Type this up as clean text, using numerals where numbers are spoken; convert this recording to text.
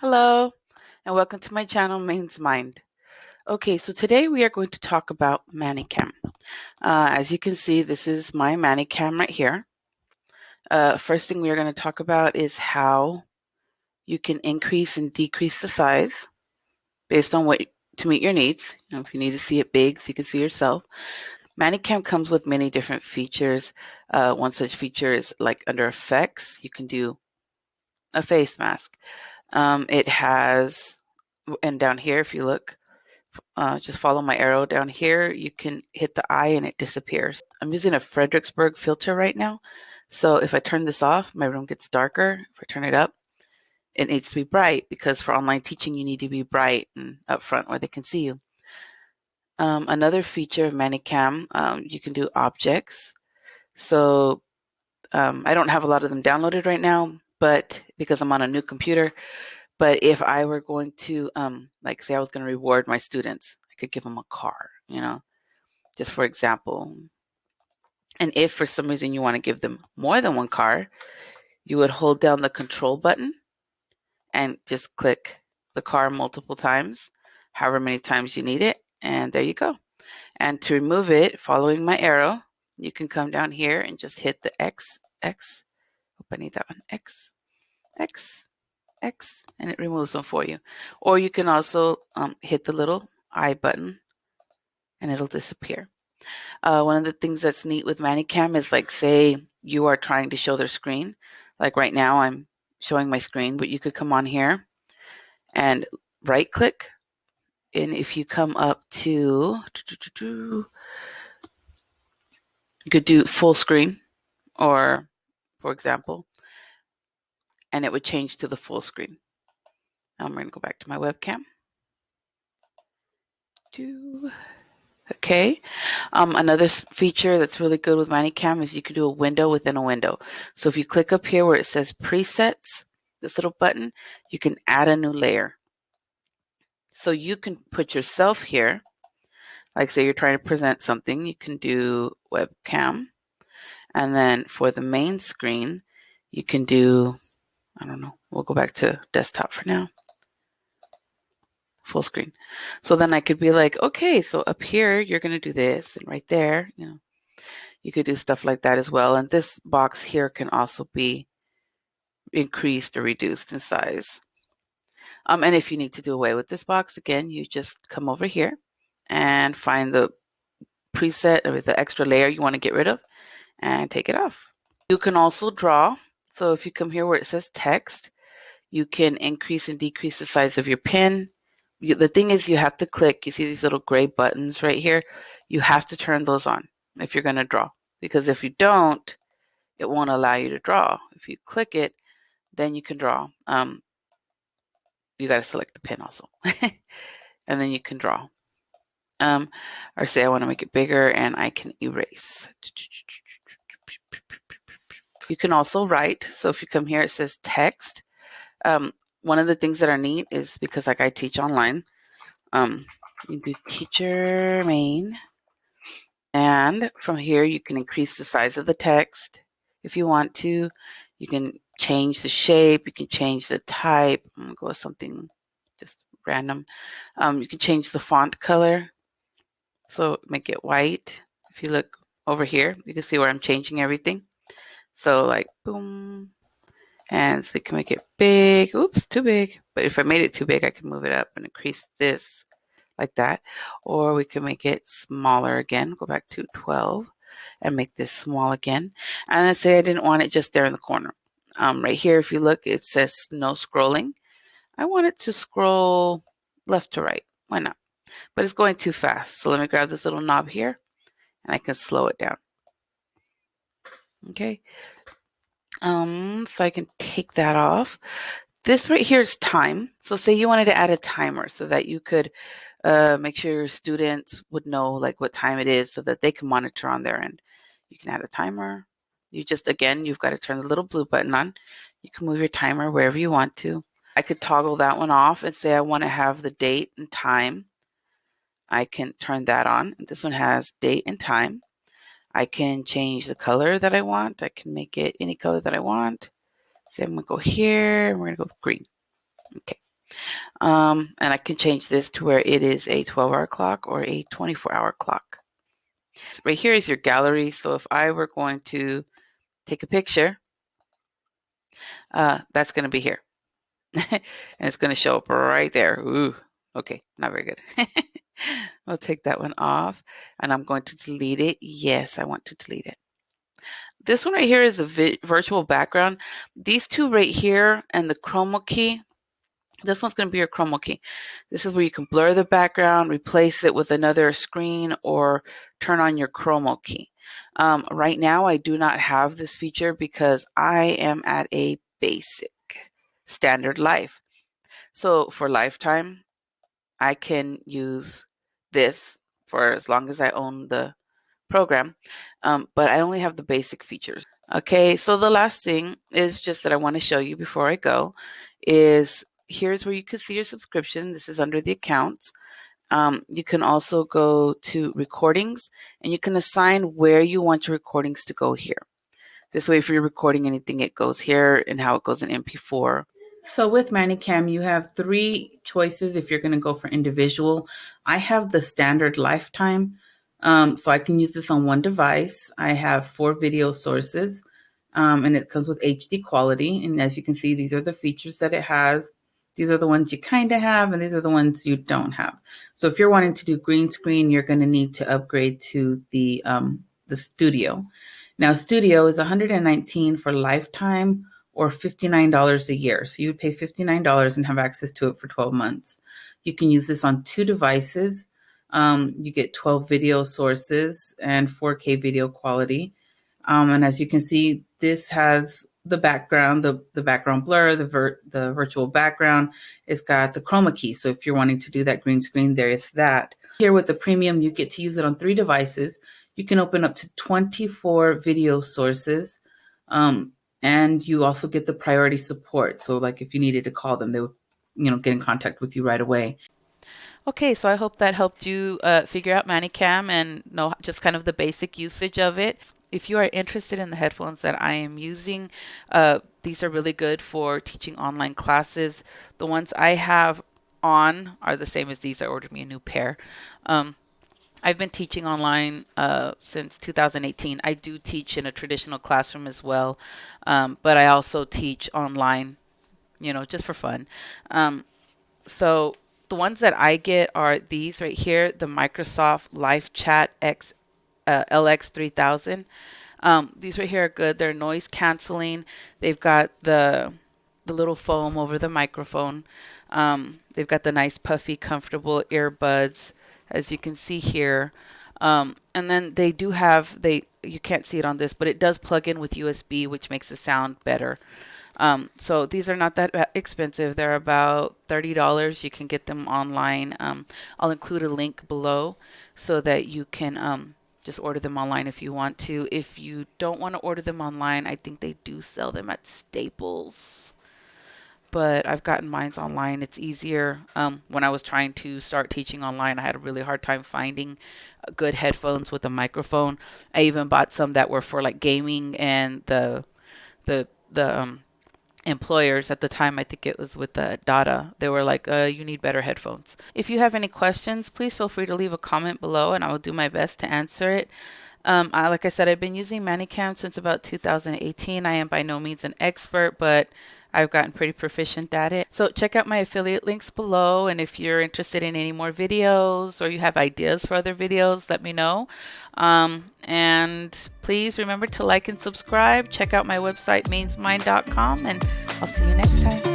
Hello, and welcome to my channel, Main's Mind. Okay, so today we are going to talk about ManyCam. As you can see, this is my ManyCam right here. First thing we are going to talk about is how you can increase and decrease the size based on what to meet your needs. If you need to see it big so you can see yourself. ManyCam comes with many different features. One such feature is like under effects, you can do a face mask. It has, and down here, if you look, just follow my arrow down here. You can hit the eye and it disappears. I'm using a Fredericksburg filter right now. So if I turn this off, my room gets darker. If I turn it up, it needs to be bright because for online teaching, you need to be bright and up front where they can see you. Another feature of ManyCam, you can do objects. So I don't have a lot of them downloaded right now, but because I'm on a new computer. But if I were going to, like say I was going to reward my students, I could give them a car, just for example. And if for some reason you want to give them more than one car, you would hold down the control button and just click the car multiple times, however many times you need it, and there you go. And to remove it, following my arrow, you can come down here and just hit the X. Hope I need that one. X, and it removes them for you. Or you can also hit the little I button and it'll disappear. One of the things that's neat with ManyCam is like, say you are trying to show their screen. Like right now I'm showing my screen, but you could come on here and right click. And if you come up to, you could do full screen, or for example, and it would change to the full screen. Now I'm going to go back to my webcam. Okay. Another feature that's really good with ManyCam is you can do a window within a window. So if you click up here where it says presets, this little button, you can add a new layer. So you can put yourself here, like say you're trying to present something, you can do webcam. And then for the main screen, you can do, I don't know, we'll go back to desktop for now. Full screen. So then I could be like, okay, so up here, you're going to do this, and right there, you could do stuff like that as well. And this box here can also be increased or reduced in size. And if you need to do away with this box, again, you just come over here and find the preset or the extra layer you want to get rid of and take it off. You can also draw. So if you come here where it says text, you can increase and decrease the size of your pen. The thing is, you have to click. You see these little gray buttons right here? You have to turn those on if you're going to draw. Because if you don't, it won't allow you to draw. If you click it, then you can draw. You got to select the pen also. And then you can draw. Or say I want to make it bigger and I can erase. You can also write. So if you come here, it says text. One of the things that are neat is because like I teach online, you do teacher main. And from here, you can increase the size of the text if you want to. You can change the shape. You can change the type. I'm going to go with something just random. You can change the font color. So make it white. If you look over here, you can see where I'm changing everything. So like boom. And so we can make it big. Oops, too big. But if I made it too big, I can move it up and increase this like that. Or we can make it smaller again. Go back to 12 and make this small again. And then say I didn't want it just there in the corner. Right here, if you look, it says no scrolling. I want it to scroll left to right. Why not? But it's going too fast. So let me grab this little knob here and I can slow it down. Okay. So I can take that off. This right here is time. So say you wanted to add a timer so that you could make sure your students would know like what time it is so that they can monitor on their end. You can add a timer. You just, again, you've got to turn the little blue button on. You can move your timer wherever you want to. I could toggle that one off and say I want to have the date and time. I can turn that on. This one has date and time. I can change the color that I want. I can make it any color that I want. So I'm going to go here and we're going to go with green. Okay. And I can change this to where it is a 12-hour clock or a 24-hour clock. Right here is your gallery. So if I were going to take a picture, that's going to be here. And it's going to show up right there. Ooh, okay, not very good. I'll take that one off, and I'm going to delete it. Yes, I want to delete it. This one right here is a virtual background. These two right here and the chroma key, this one's going to be your chroma key. This is where you can blur the background, replace it with another screen, or turn on your chroma key. Right now, I do not have this feature because I am at a basic standard life. So for lifetime, I can use this for as long as I own the program, but I only have the basic features. Okay, so the last thing is just that I want to show you before I go is here's where you can see your subscription. This is under the accounts. You can also go to recordings, and you can assign where you want your recordings to go here. This way, if you're recording anything, it goes here, and how it goes in MP4. So with ManyCam, you have 3 choices if you're going to go for individual. I have the standard lifetime, so I can use this on one device. I have 4 video sources, and it comes with HD quality. And as you can see, these are the features that it has. These are the ones you kind of have, and these are the ones you don't have. So if you're wanting to do green screen, you're going to need to upgrade to the studio. Now, studio is $119 for lifetime or $59 a year. So you would pay $59 and have access to it for 12 months. You can use this on 2 devices. You get 12 video sources and 4K video quality. And as you can see, this has the background, the background blur, the virtual background. It's got the chroma key. So if you're wanting to do that green screen, there is that. Here with the premium, you get to use it on 3 devices. You can open up to 24 video sources. And you also get the priority support. So like if you needed to call them, they would, get in contact with you right away. Okay, so I hope that helped you figure out ManyCam and know just kind of the basic usage of it. If you are interested in the headphones that I am using, these are really good for teaching online classes. The ones I have on are the same as these. I ordered me a new pair. I've been teaching online since 2018. I do teach in a traditional classroom as well, but I also teach online, just for fun. So the ones that I get are these right here, the Microsoft Live Chat X LX3000. These right here are good. They're noise canceling. They've got the little foam over the microphone. They've got the nice puffy, comfortable earbuds, as you can see here. And then they do have, you can't see it on this, but it does plug in with USB, which makes the sound better. So these are not that expensive. They're about $30. You can get them online. I'll include a link below so that you can just order them online if you want to. If you don't want to order them online, I think they do sell them at Staples. But I've gotten mine online. It's easier. When I was trying to start teaching online, I had a really hard time finding good headphones with a microphone. I even bought some that were for like gaming, and the employers at the time, I think it was with the Data, they were like, you need better headphones. If you have any questions, please feel free to leave a comment below and I will do my best to answer it. Like I said, I've been using ManyCam since about 2018. I am by no means an expert, but I've gotten pretty proficient at it. So check out my affiliate links below, and if you're interested in any more videos or you have ideas for other videos, let me know. And please remember to like and subscribe. Check out my website, mainsmind.com, and I'll see you next time.